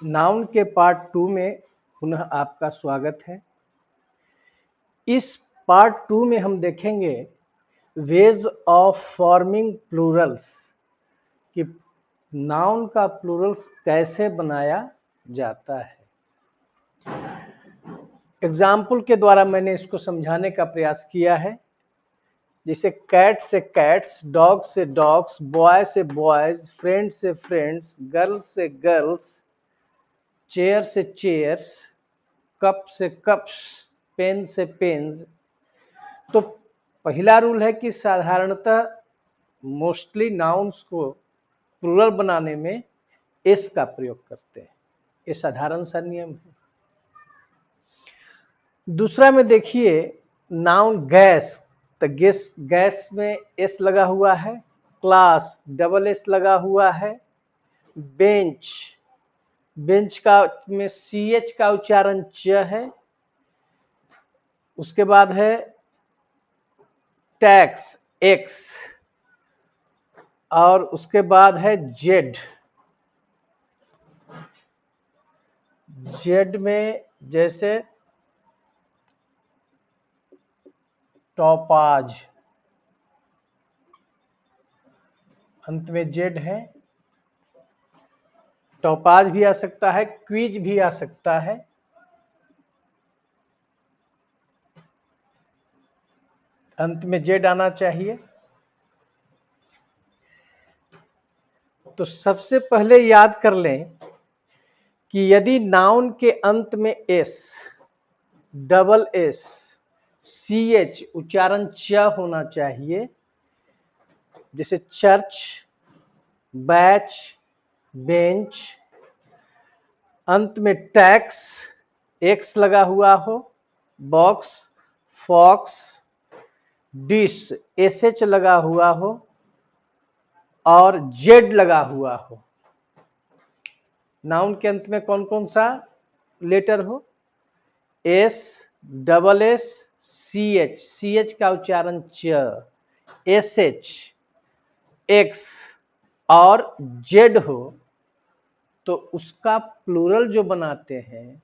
Noun के part 2 में पुनः आपका स्वागत है। इस पार्ट 2 में हम देखेंगे वेज ऑफ फॉर्मिंग प्लूरल्स कि नाउन का प्लूरल्स कैसे बनाया जाता है। एग्जाम्पल के द्वारा मैंने इसको समझाने का प्रयास किया है। जैसे कैट से कैट्स, डॉग से डॉग्स, बॉय से बॉयज, फ्रेंड से फ्रेंड्स, गर्ल से गर्ल्स, चेयर से चेयर्स, कप से कप्स, पेन से पेन्स। तो पहला रूल है कि साधारणतः मोस्टली नाउन्स को प्लूरल बनाने में एस का प्रयोग करते हैं। ये साधारण सा नियम है। दूसरा में देखिए नाउन गैस, तो गैस में एस लगा हुआ है, क्लास डबल एस लगा हुआ है, बेंच बेंच का में सी एच का उच्चारण च है। उसके बाद है टैक्स एक्स, और उसके बाद है जेड। जेड में जैसे टॉपाज, अंत में जेड है। टॉपाज भी आ सकता है, क्विज भी आ सकता है। अंत में जेड आना चाहिए। तो सबसे पहले याद कर लें कि यदि नाउन के अंत में S, double S, C H उच्चारण च होना चाहिए। जैसे चर्च, बैच, बेंच, अंत में टैक्स एक्स लगा हुआ हो, box, fox, dish S H लगा हुआ हो और जेड लगा हुआ हो। नाउन के अंत में कौन कौन सा लेटर हो? S, double S, C H का उच्चारण च, एस एच, एक्स और जेड हो, तो उसका प्लूरल जो बनाते हैं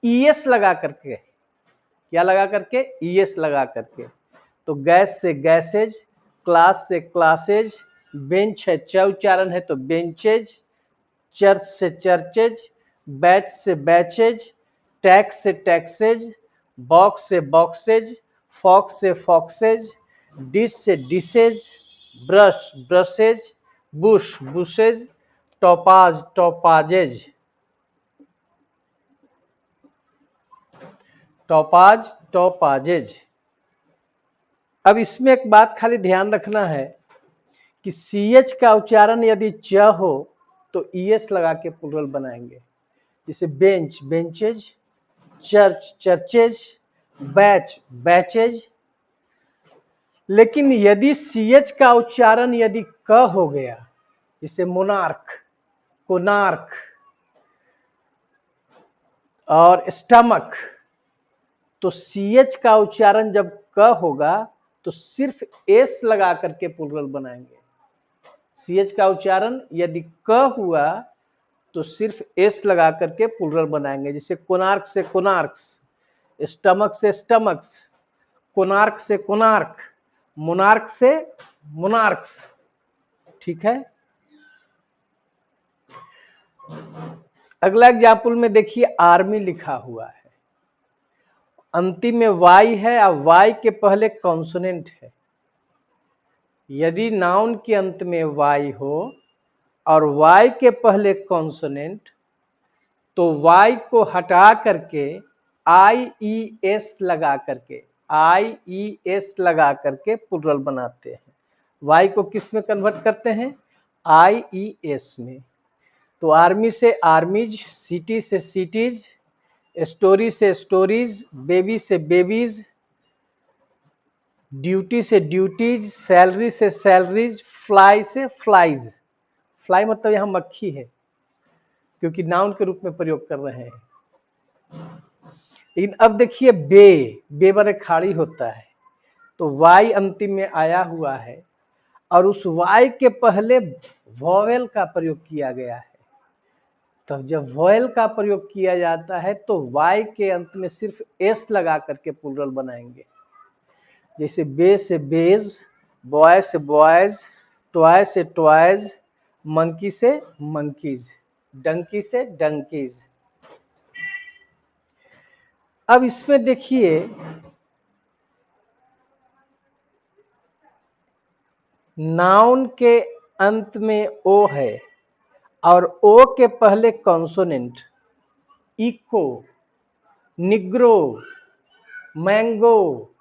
ईएस लगा करके। क्या लगा करके? ईएस लगा करके। तो गैस से गैसेज, क्लास से क्लासेज, बेंच है च उच्चारण है तो बेंचेज, चर्च से चर्चेज, बैच से बैचेज, टैक्स से टैक्सेज, बॉक्स से बॉक्सेज, फॉक्स से फॉक्सेज, डिश से dishes, brush brushes, bush bushes, topaz topazes, topaz topazes. अब इसमें एक बात खाली ध्यान रखना है कि सी एच का उच्चारण यदि च हो तो ईएस लगा के प्लूरल बनाएंगे। जैसे bench benches, church churches, batch batches. लेकिन यदि सी एच का उच्चारण यदि क हो गया, जैसे मोनार्क, कोनार्क और स्टमक, तो सी एच का उच्चारण जब क होगा तो सिर्फ एस लगा करके प्लूरल बनाएंगे। सी एच का उच्चारण यदि क हुआ तो सिर्फ एस लगा करके प्लूरल बनाएंगे। जैसे कोनार्क से कोनार्क्स, स्टमक से स्टमक्स, कोनार्क से कोनार्क, मोनार्क से मोनार्क्स। ठीक है। अगला एग्जाम्पल में देखिए आर्मी लिखा हुआ है, अंतिम में वाई है और वाई के पहले कॉन्सोनेंट है। यदि नाउन के अंत में वाई हो और वाई के पहले कॉन्सोनेंट, तो वाई को हटा करके आई ई एस लगा करके, आई ई एस लगा करके प्लूरल बनाते हैं। वाई को किस में कन्वर्ट करते हैं? आई ई एस में। तो आर्मी से आर्मीज, सिटी से सिटीज, स्टोरी से स्टोरीज, बेबी से बेबीज, ड्यूटी से ड्यूटीज, सैलरी से सैलरीज, फ्लाई से फ्लाइज। फ्लाई मतलब यहां मक्खी है क्योंकि नाउन के रूप में प्रयोग कर रहे हैं। लेकिन अब देखिए बे बड़े खाड़ी होता है, तो वाई अंतिम में आया हुआ है और उस वाई के पहले वॉवेल का प्रयोग किया गया है। तो जब वॉयल का प्रयोग किया जाता है तो वाई के अंत में सिर्फ एस लगा करके प्लूरल बनाएंगे। जैसे बे से बेज, बॉय से बॉयज, टॉय से टॉयज, मंकी से मंकीज, डंकी से डंकीज। अब इसमें देखिए नाउन के अंत में ओ है और ओ के पहले कॉन्सोनेंट, इको, निग्रो, मैंगो,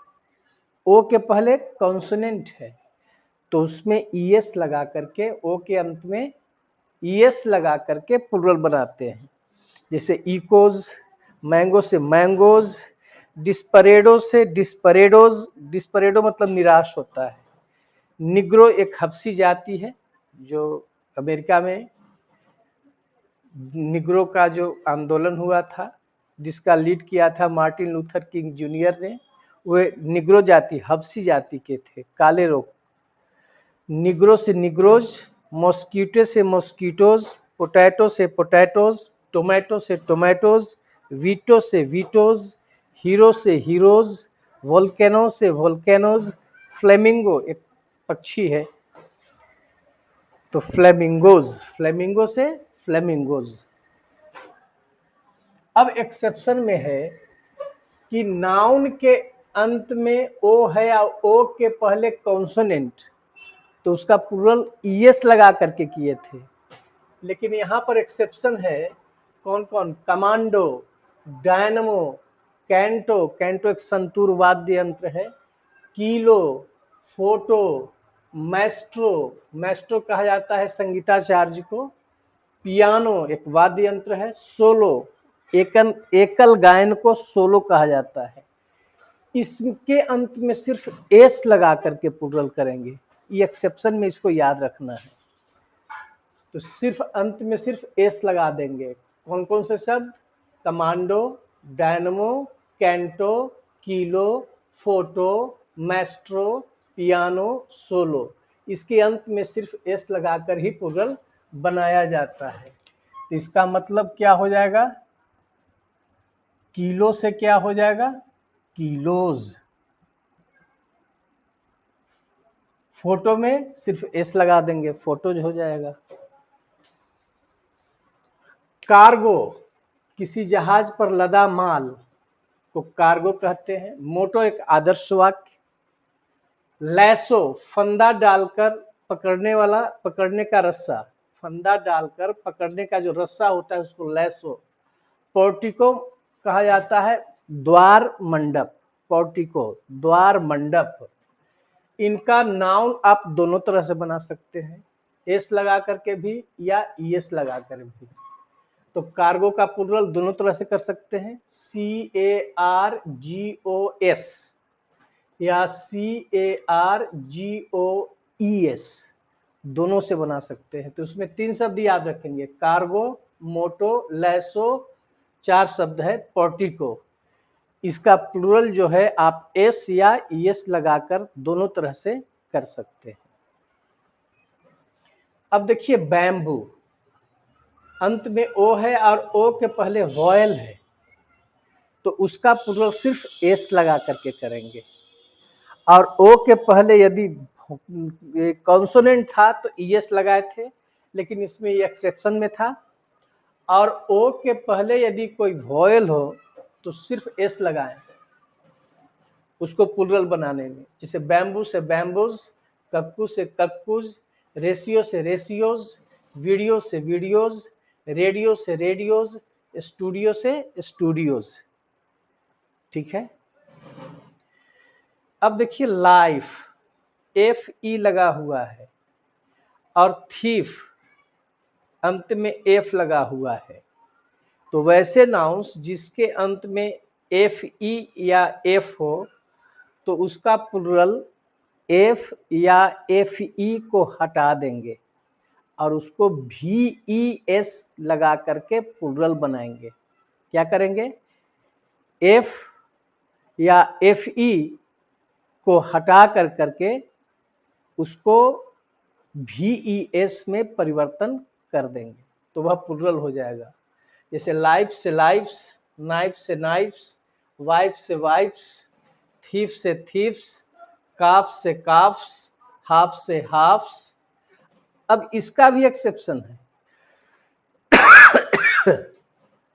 ओ के पहले कॉन्सोनेंट है तो उसमें ईएस लगा करके, ओ के अंत में ईएस लगा करके प्लूरल बनाते हैं। जैसे इकोज, मैंगो से मैंगोज, डिस्परेडो से डिस्परेडोज, डिस्परेडो मतलब निराश होता है। निग्रो एक हबशी जाति है जो अमेरिका में निग्रो का जो आंदोलन हुआ था जिसका लीड किया था मार्टिन लूथर किंग जूनियर ने, वे निग्रो जाति, हबशी जाति के थे, काले लोग। निग्रो से निग्रोज, मॉस्किटो से मॉस्किटोज, पोटैटो से पोटैटोज, टोमेटो से टोमेटोज, वीटो से वीटोज, हीरो से हीरोज, वोल्केनो से वोल्केनोज, फ्लेमिंगो एक पक्षी है तो फ्लेमिंगोज, फ्लेमिंगो से फ्लेमिंगोज। अब एक्सेप्शन में है कि नाउन के अंत में ओ है या ओ के पहले कॉन्सोनेंट तो उसका प्लूरल ईएस लगा करके किए थे, लेकिन यहाँ पर एक्सेप्शन है। कौन कौन? कमांडो, डायनमो, कैंटो, कैंटो एक संतूर वाद्य यंत्र है, कीलो, फोटो, मैस्ट्रो, मैस्ट्रो कहा जाता है संगीताचार्य को, पियानो एक वाद्य यंत्र है, सोलो एकल गायन को सोलो कहा जाता है। इसके अंत में सिर्फ एस लगा करके प्लूरल करेंगे, ये एक्सेप्शन में इसको याद रखना है। तो सिर्फ अंत में सिर्फ एस लगा देंगे। कौन कौन से शब्द? Commando, dynamo, canto, kilo, photo, Maestro, piano, solo. इसके अंत में सिर्फ एस लगाकर ही प्लूरल बनाया जाता है। तो इसका मतलब क्या हो जाएगा? किलो से क्या हो जाएगा? किलोज। फोटो में सिर्फ एस लगा देंगे, फोटोज हो जाएगा। कार्गो, किसी जहाज पर लदा माल को कार्गो कहते हैं। मोटो एक आदर्श वाक्य। लैसो, फंदा डालकर पकड़ने वाला, पकड़ने का रस्सा, फंदा डालकर पकड़ने का जो रस्सा होता है उसको लैसो। पोर्टिको कहा जाता है द्वार मंडप, पोर्टिको द्वार मंडप। इनका नाउन आप दोनों तरह से बना सकते हैं, एस लगा करके भी या ईएस लगा कर भी। तो कार्गो का प्लूरल दोनों तरह से कर सकते हैं, CARGOS या CARGOES, दोनों से बना सकते हैं। तो उसमें 3 शब्द याद रखेंगे, कार्गो, मोटो, लैसो, 4 शब्द है, पोर्टिको। इसका प्लूरल जो है आप एस या ईएस लगाकर दोनों तरह से कर सकते हैं। अब देखिए बैम्बू, अंत में ओ है और ओ के पहले वॉयल है तो उसका प्लूरल सिर्फ एस लगा करके करेंगे। और ओ के पहले यदि कॉन्सोनेंट था तो ईएस लगाए थे, लेकिन इसमें ये एक्सेप्शन में था। और ओ के पहले यदि कोई वॉयल हो तो सिर्फ एस लगाएं उसको प्लूरल बनाने में। जैसे बैम्बू से बैम्बूज, कक्कू से कक्कूज, रेशियो से रेशियोज, वीडियो से वीडियोज, रेडियो से रेडियोज, स्टूडियो से स्टूडियोज। ठीक है। अब देखिए लाइफ, FE लगा हुआ है और थीफ अंत में एफ लगा हुआ है। तो वैसे नाउन्स जिसके अंत में FE या F हो तो उसका प्लूरल F या FE को हटा देंगे और उसको VES लगा करके प्लूरल बनाएंगे। क्या करेंगे? F या FE को हटा कर करके उसको VES में परिवर्तन कर देंगे तो वह प्लूरल हो जाएगा। जैसे लाइफ से लाइफ्स, नाइफ से नाइफ्स, वाइफ से वाइफ्स, थीफ से थीफ्स, काफ से काफ्स, हाफ से हाफ्स। अब इसका भी एक्सेप्शन है।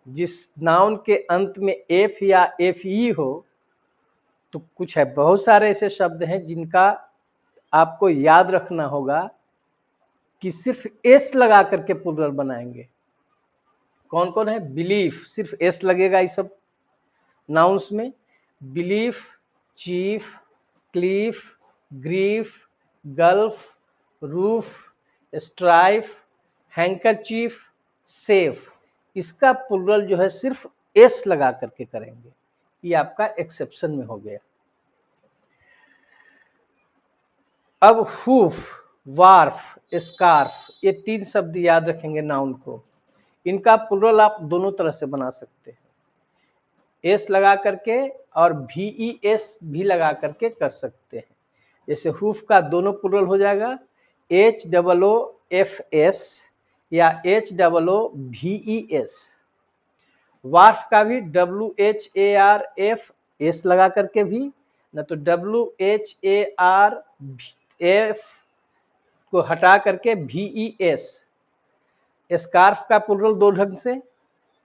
जिस नाउन के अंत में एफ या एफ ई हो, तो कुछ है, बहुत सारे ऐसे शब्द हैं जिनका आपको याद रखना होगा कि सिर्फ एस लगा करके प्लूरल बनाएंगे। कौन कौन है? बिलीफ, सिर्फ एस लगेगा इस सब नाउन्स में। Belief, chief, Cleef, grief, gulf, roof, strife, handkerchief, safe, इसका प्लूरल जो है सिर्फ एस लगा करके करेंगे। ये आपका एक्सेप्शन में हो गया। अब हुफ, वार्फ, स्कार्फ, ये तीन शब्द याद रखेंगे नाउन को। इनका प्लूरल आप दोनों तरह से बना सकते हैं, एस लगा करके और VES भी लगा करके कर सकते हैं। जैसे हुफ का दोनों प्लूरल हो जाएगा HOOFS या HOOVES। वार्फ का भी WHARF लगा करके भी, न तो WHARF को हटा करके VES। स्कार्फ का प्लूरल दो ढंग से,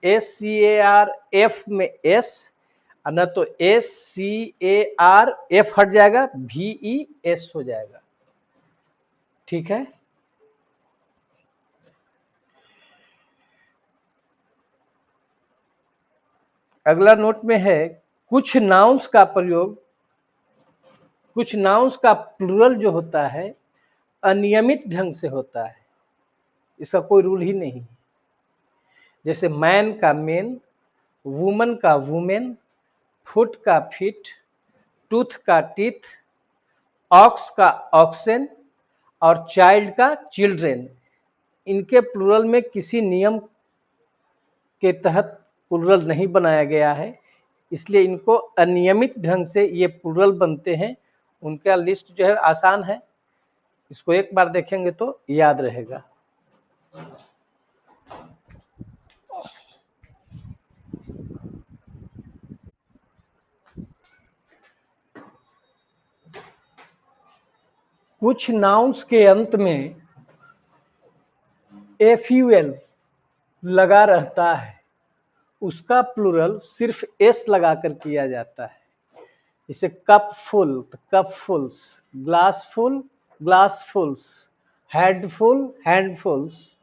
SCARF में S, न तो SCARF हट जाएगा, VES हो जाएगा। ठीक है। अगला नोट में है, कुछ नाउन्स का प्रयोग, कुछ नाउन्स का प्लूरल जो होता है अनियमित ढंग से होता है, इसका कोई रूल ही नहीं। जैसे मैन का मेन, वुमन का वुमेन, फुट का फिट, टूथ का टीथ, ऑक्स का ऑक्सेन और चाइल्ड का चिल्ड्रेन। इनके प्लूरल में किसी नियम के तहत प्लूरल नहीं बनाया गया है, इसलिए इनको अनियमित ढंग से ये प्लूरल बनते हैं। उनका लिस्ट जो है आसान है, इसको एक बार देखेंगे तो याद रहेगा। कुछ नाउन्स के अंत में FUL लगा रहता है, उसका प्लूरल सिर्फ एस लगाकर किया जाता है। जैसे कप फुल तो cupfuls, glassful glassfuls, handful handfuls,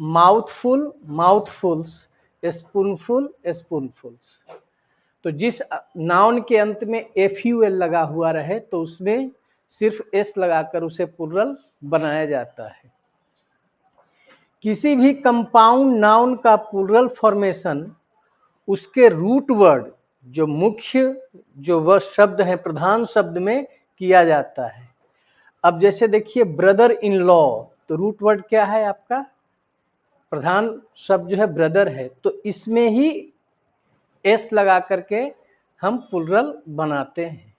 mouthful mouthfuls, spoonful spoonfuls. तो जिस नाउन के अंत में FUL लगा हुआ रहे तो उसमें सिर्फ एस लगाकर उसे प्लूरल बनाया जाता है। किसी भी कंपाउंड नाउन का प्लूरल फॉर्मेशन उसके रूट वर्ड, जो मुख्य जो वह शब्द है प्रधान शब्द में किया जाता है। अब जैसे देखिए ब्रदर इन लॉ, तो रूट वर्ड क्या है आपका? प्रधान शब्द जो है ब्रदर है, तो इसमें ही एस लगा करके हम प्लूरल बनाते हैं।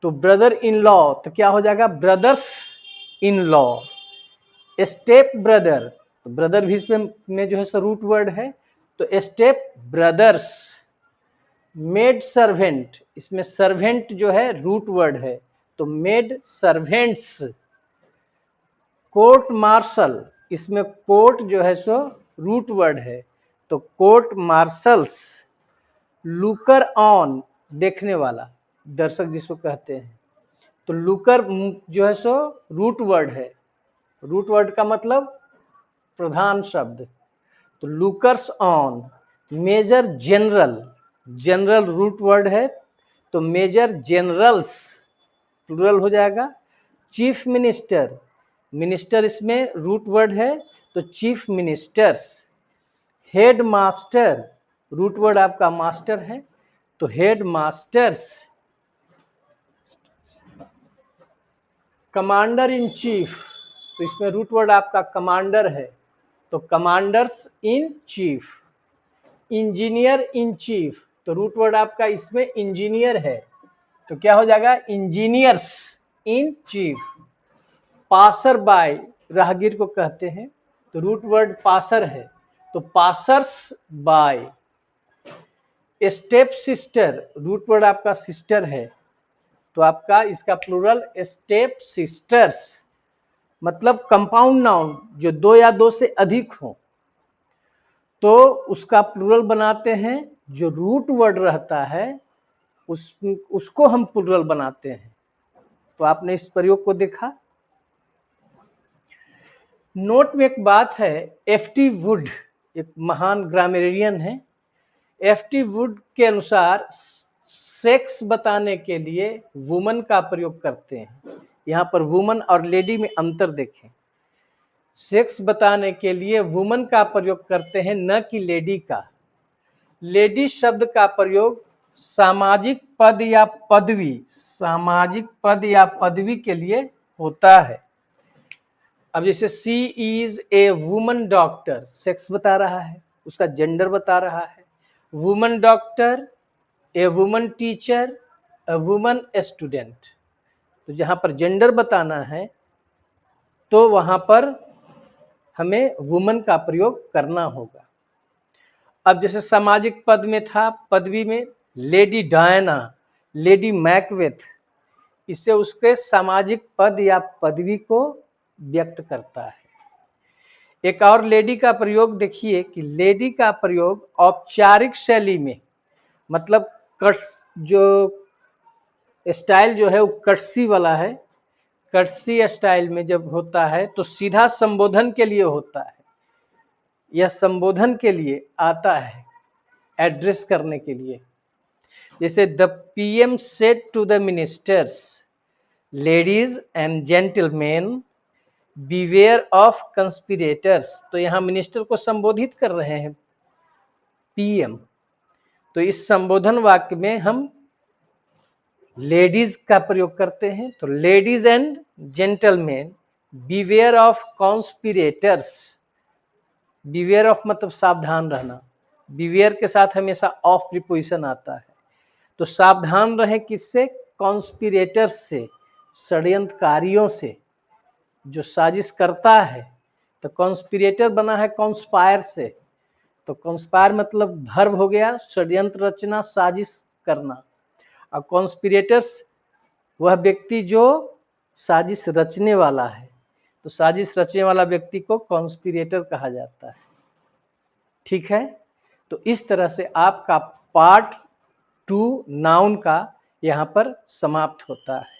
तो ब्रदर इन लॉ तो क्या हो जाएगा? Brothers in law. Step brother, तो ब्रदर भी इसमें जो है सो रूट वर्ड है, तो स्टेप ब्रदर्स। मेड सर्वेंट, इसमें सर्वेंट जो है रूट वर्ड है, तो मेड सर्वेंट्स। कोर्ट मार्शल, इसमें कोर्ट जो है सो रूट वर्ड है, तो कोर्ट मार्शल्स। लुकर ऑन, देखने वाला, दर्शक जिसको कहते हैं, तो लुकर जो है सो रूट वर्ड है। रूट वर्ड का मतलब प्रधान शब्द, तो lookers on. Major general, general root word है, तो मेजर जनरल्स प्लूरल हो जाएगा। चीफ मिनिस्टर, मिनिस्टर इसमें रूट वर्ड है, तो chief ministers. Head master, root word आपका मास्टर है, तो head masters. Commander in chief, तो इसमें रूट वर्ड आपका कमांडर है, तो commanders in chief. Engineer in chief, तो रूट वर्ड आपका इसमें इंजीनियर है, तो क्या हो जाएगा? Engineers in chief. Passer by, राहगीर को कहते हैं, तो रूट वर्ड पासर है, तो passers by, step sister, root word आपका सिस्टर है, तो आपका इसका प्लूरल स्टेप सिस्टर्स, मतलब कंपाउंड नाउन जो दो या दो से अधिक हो तो उसका प्लूरल बनाते हैं, जो रूट वर्ड रहता है उसको हम प्लूरल बनाते हैं। तो आपने इस प्रयोग को देखा। नोट में एक बात है, एफ.टी. वुड एक महान ग्रामेरियन है, एफ.टी. वुड के अनुसार सेक्स बताने के लिए वुमन का प्रयोग करते हैं। यहाँ पर वुमन और लेडी में अंतर देखें, सेक्स बताने के लिए वुमन का प्रयोग करते हैं, न कि लेडी का। लेडी शब्द का प्रयोग सामाजिक पद या पदवी, सामाजिक पद या पदवी के लिए होता है। अब जैसे she is a woman doctor, sex बता रहा है, उसका जेंडर बता रहा है। Woman doctor, a woman teacher, a woman student. तो जहाँ पर जेंडर बताना है तो वहाँ पर हमें वुमन का प्रयोग करना होगा। अब जैसे सामाजिक पद में था, पदवी में लेडी डायना, लेडी मैकबेथ, इससे उसके सामाजिक पद या पदवी को व्यक्त करता है। एक और लेडी का प्रयोग देखिए कि लेडी का प्रयोग औपचारिक शैली में, मतलब जो स्टाइल जो है वो कर्सी वाला है, कर्सी स्टाइल में जब होता है तो सीधा संबोधन के लिए होता है, यह संबोधन के लिए आता है, एड्रेस करने के लिए। जैसे the PM said to the ministers, ladies and gentleman beware of conspirators. तो यहाँ मिनिस्टर को संबोधित कर रहे हैं पीएम, तो इस संबोधन वाक्य में हम लेडीज का प्रयोग करते हैं। तो ladies and gentleman beware of conspirators, beware of मतलब सावधान रहना, बीवेयर के साथ हमेशा ऑफ प्रीपोजिशन आता है। तो सावधान रहे किससे? कॉन्स्पिरेटर्स से, षड्यंत्रकारियों से, जो साजिश करता है। तो कॉन्स्पिरेटर बना है कॉन्स्पायर से, तो कॉन्स्पायर मतलब वर्ब हो गया, षड्यंत्र रचना, साजिश करना। और कॉन्स्पिरेटर्स वह व्यक्ति जो साजिश रचने वाला है, तो साजिश रचने वाला व्यक्ति को कॉन्स्पिरेटर कहा जाता है। ठीक है, तो इस तरह से आपका पार्ट 2 नाउन का यहाँ पर समाप्त होता है।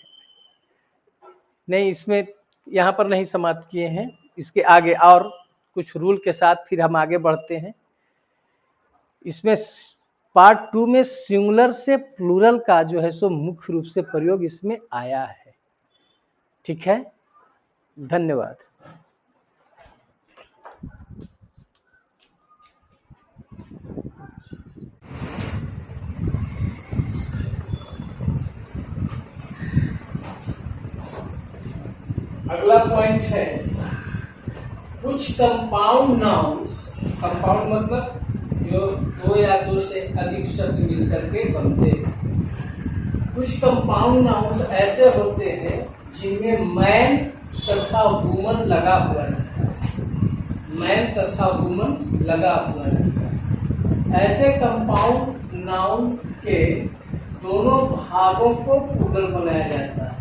नहीं, इसमें यहाँ पर नहीं समाप्त किए हैं, इसके आगे और कुछ रूल के साथ फिर हम आगे बढ़ते हैं। इसमें पार्ट 2 में सिंगुलर से प्लूरल का जो है सो मुख्य रूप से प्रयोग इसमें आया है। ठीक है, धन्यवाद। अगला पॉइंट है कुछ कंपाउंड नाउन्स। कंपाउंड मतलब जो दो या दो से अधिक शब्द मिलकर के बनते हैं। कुछ कंपाउंड नाउन्स ऐसे होते हैं जिनमें मैन तथा वुमन लगा हुआ रहता है, मैन तथा वुमन लगा हुआ रहता है। ऐसे कंपाउंड नाउन के दोनों भागों को प्लूरल बनाया जाता है।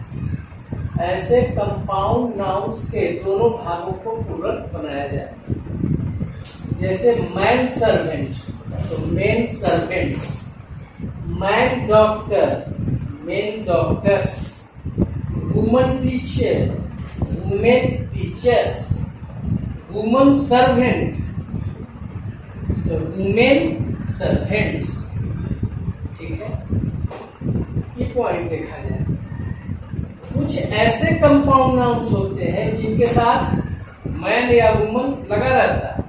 ऐसे कंपाउंड नाउन्स के दोनों भागों को प्लूरल बनाया जाता है। जैसे मैन सर्वेंट, तो main servants, man doctor, main doctors, woman teacher, women teachers, woman servant, तो वुमेन सर्वेंट्स। ठीक है, ये पॉइंट देखा जाए। कुछ ऐसे कंपाउंड नाउन्स होते हैं जिनके साथ मैन या वुमन लगा रहता है,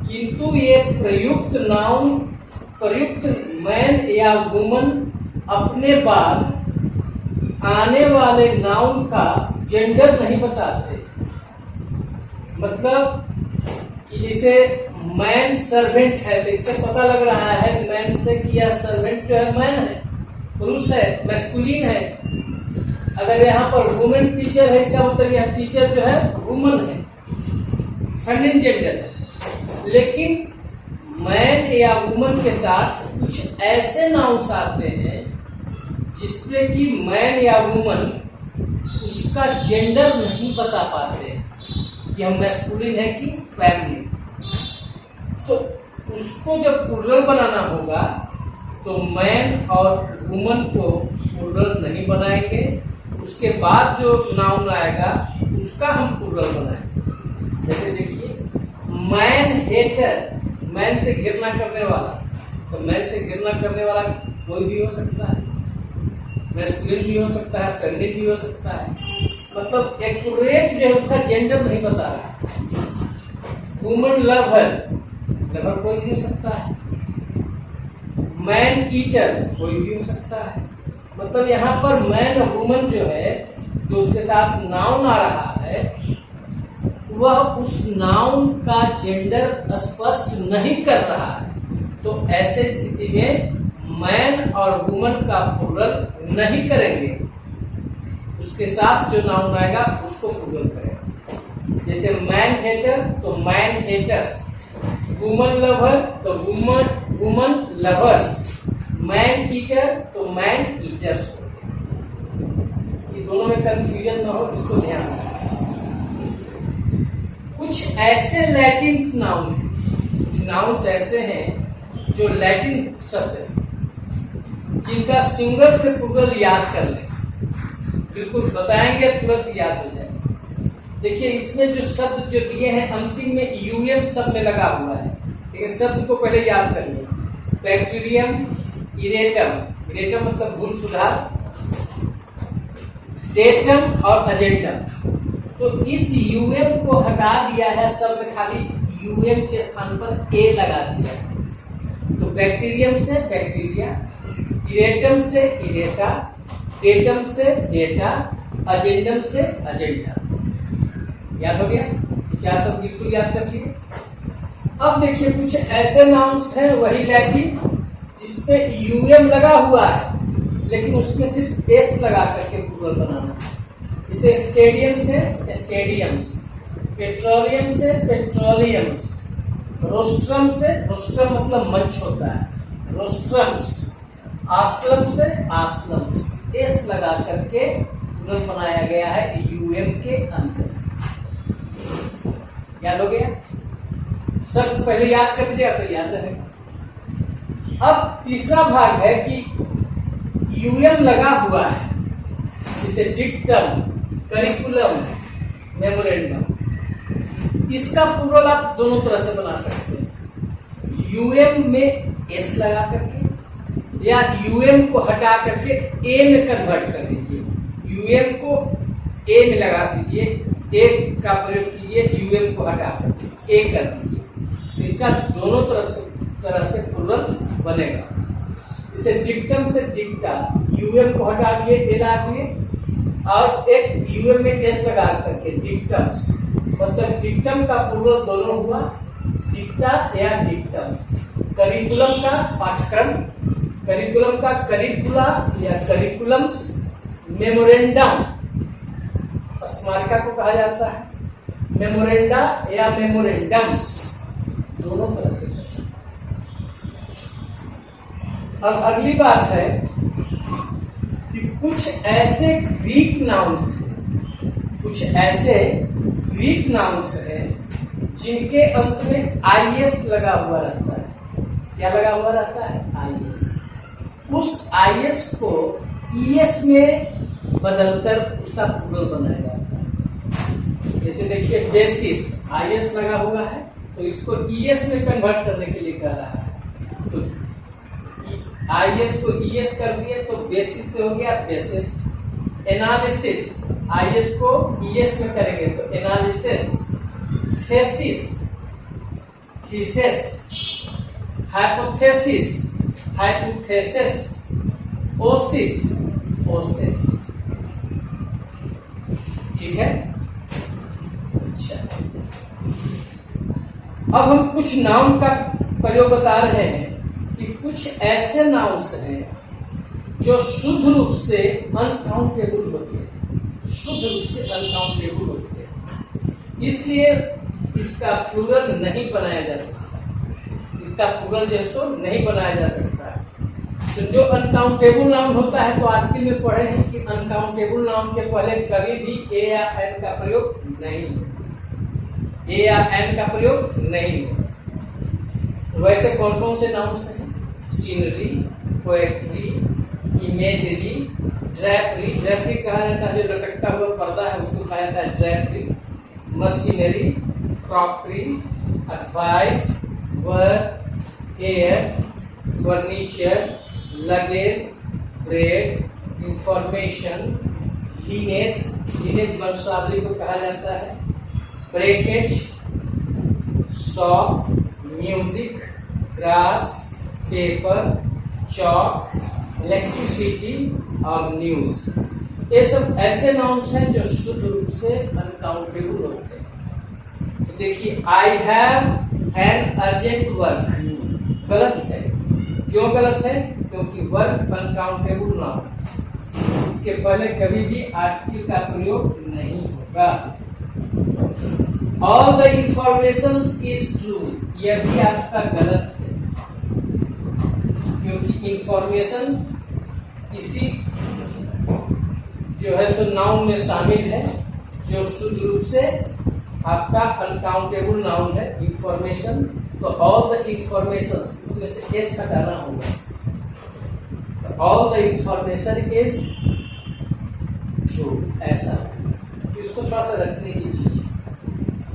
किंतु ये प्रयुक्त नाउन, प्रयुक्त मैन या वुमन अपने बाद आने वाले नाउन का जेंडर नहीं बताते। मतलब कि जैसे मैन सर्वेंट है तो इससे पता लग रहा है मैन से कि यह सर्वेंट जो है मैन है, पुरुष है, मैस्कुलिन है। अगर यहाँ पर वुमेन टीचर है, इसका मतलब यह टीचर जो है वुमन है, फेमिनिन जेंडर है। लेकिन मैन या वुमन के साथ कुछ ऐसे नाउन्स आते हैं जिससे कि मैन या वुमन उसका जेंडर नहीं बता पाते कि हम मैस्कुलिन है कि फेमिनिन। तो उसको जब प्लूरल बनाना होगा तो मैन और वुमन को प्लूरल नहीं बनाएंगे, उसके बाद जो नाउन आएगा उसका हम प्लूरल बनाएंगे। जैसे देखिए मैन हेटर, मैन से घृणा करने वाला, तो मैन से घृणा करने वाला कोई भी हो सकता है, मैस्कुलिन भी हो सकता है, फेमिनिन भी हो सकता है, मतलब एक्यूरेट जो है उसका जेंडर नहीं बता रहा। वुमन लवर, लवर कोई भी हो सकता है, मैन ईटर कोई भी हो सकता है। मतलब यहाँ पर मैन और वुमन जो है, जो उसके साथ नाउन आ रहा है, वह उस नाउन का जेंडर स्पष्ट नहीं कर रहा है। तो ऐसे स्थिति में मैन और वुमन का प्लूरल नहीं करेंगे, उसके साथ जो नाउन आएगा उसको प्लूरल करेंगे। जैसे मैन हेटर तो मैन हेटर्स, वुमन लवर तो वुमन लवर्स, मैन ईटर तो मैन ईटर्स। ये दोनों में कंफ्यूजन न हो, इसको ध्यान रखें। कुछ ऐसे लैटिन नाउन हैं, कुछ नाउन्स ऐसे हैं जो लैटिन शब्द है, जिनका सिंगल से प्लूरल याद कर लें, बिल्कुल बताएंगे तुरंत याद हो जाए। देखिए इसमें जो शब्द जो दिए हैं अंतिम में यूएम शब्द में लगा हुआ है, ठीक है, शब्द को पहले याद कर लें। बैक्टीरियम, इरेटम, इरेटम मतलब भूल सुधार, डेटम और अजेंटम। तो इस यूएम को हटा दिया है, सब में खाली यूएम के स्थान पर ए लगा दिया है। तो बैक्टीरियम से बैक्टीरिया, इरेटम से इरेटा, डेटम से डेटा, अजेंडम से अजेंडा। याद हो गया? चार शब्द बिल्कुल याद कर लिए। अब देखिए कुछ ऐसे नाउन्स हैं वही लैटिन जिसपे यूएम लगा हुआ है, लेकिन उसमें सिर्फ एस लगा करके प्लूरल बनाना है। इसे स्टेडियम से स्टेडियम्स, पेट्रोलियम से पेट्रोलियम्स, रोस्ट्रम से, रोस्ट्रम मतलब मंच होता है, रोस्ट्रम्स, आश्रम से आश्रम्स, एस लगा करके प्लूरल बनाया गया है यूएम के अंदर। याद हो गया? शब्द पहले याद कर लिया तो याद रहेगा। अब तीसरा भाग है कि यूएम लगा हुआ है, जिसे डिक्टम, करिकुलम, मेमोरेंडम। इसका प्लूरल आप दोनों तरह से बना सकते हैं, यूएम में एस लगा करके या यूएम को हटा करके ए में कन्वर्ट कर दीजिए। यूएम को ए में लगा दीजिए, ए का प्रयोग कीजिए, यूएम को हटा करके ए कर दीजिए। इसका दोनों तरह से प्लूरल बनेगा। इसे डिक्टम से डिक्टा, यूएम को हटा दिए, ए लगा दिए और एक यूएम में एस लगा करके डिक्टम्स, मतलब डिक्टम का प्लूरल दोनों हुआ, डिक्टा या डिक्टम्स। करिकुलम का पाठ्यक्रम, करिकुलम का करिकुला या करिकुलम्स, मेमोरेंडम स्मारिका को कहा जाता है, मेमोरेंडा या मेमोरेंडम्स, दोनों तरह से। अब अगली बात है कि कुछ ऐसे ग्रीक नाउन्स हैं, कुछ ऐसे ग्रीक नाउन्स हैं जिनके अंत में आईएस लगा हुआ रहता है। क्या लगा हुआ रहता है? आईएस। उस आईएस को ईएस में बदलकर उसका प्लूरल बनाया जाता है। जैसे देखिए बेसिस, आईएस लगा हुआ है तो इसको ईएस में कन्वर्ट करने के लिए कह रहा है। तो आईएस को ईएस कर दिए तो बेसिस से हो गया बेसिस। एनालिसिस, आईएस को ईएस में करेंगे तो analysis. Thesis, thesis. Hypothesis, hypothesis. Oasis, Oasis. ठीक है? अच्छा, अब हम कुछ नाउन का प्रयोग बता रहे हैं कि कुछ ऐसे नाउन्स हैं जो शुद्ध रूप से अनकाउंटेबल होते हैं, शुद्ध रूप से अनकाउंटेबल होते हैं। इसलिए इसका प्लूरल नहीं बनाया जा सकता, इसका प्लूरल जो है सो नहीं बनाया जा सकता है। तो जो अनकाउंटेबल नाउन होता है, तो आर्टिकल में पढ़े हैं कि अनकाउंटेबल नाउन के पहले कभी भी ए या एन का प्रयोग नहीं हो, ए या एन का प्रयोग नहीं हो। वैसे कौन कौन से नाउन्स हैं? Scenery, poetry, imagery, drapery, drapery कहा जाता है जो लटकता हुआ पर्दा है उसको कहा जाता है drapery, machinery, crockery, advice, work, air, furniture, luggage, bread, information, lineage, lineage वंशावली को कहा जाता है, breakage, shop, music, grass, paper, chalk, electricity और न्यूज। ये सब ऐसे नाउन्स हैं जो शुद्ध रूप से अनकाउंटेबल होते हैं। तो देखिए, I have an urgent work गलत है। क्यों गलत है? क्योंकि वर्क अनकाउंटेबल नाउन, इसके पहले कभी भी आर्टिकल का प्रयोग नहीं होगा। All the information is true, यह भी आपका गलत है, क्योंकि इंफॉर्मेशन किसी जो है सो नाउन में शामिल है जो शुद्ध रूप से आपका अनकाउंटेबल नाउन है, इंफॉर्मेशन। तो ऑल द इंफॉर्मेशन, इसमें से एस हटाना होगा, तो all the information is true, ऐसा। तो इसको थोड़ा सा रखने की चीज,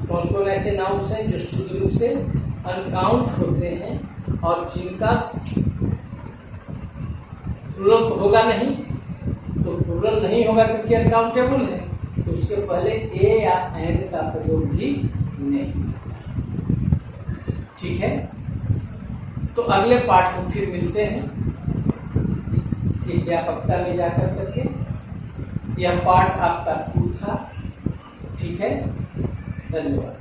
कौन कौन ऐसे नाउन्स हैं जो शुद्ध रूप से अनकाउंट होते हैं और जिनका प्लूरल होगा नहीं, तो प्लूरल नहीं होगा क्योंकि अनकाउंटेबल है, तो उसके पहले ए या एन का प्रयोग भी नहीं। ठीक है, तो अगले पाठ में फिर मिलते हैं इसकी व्यापकता में जाकर करके। यह पाठ आपका 2 था। ठीक है, धन्यवाद।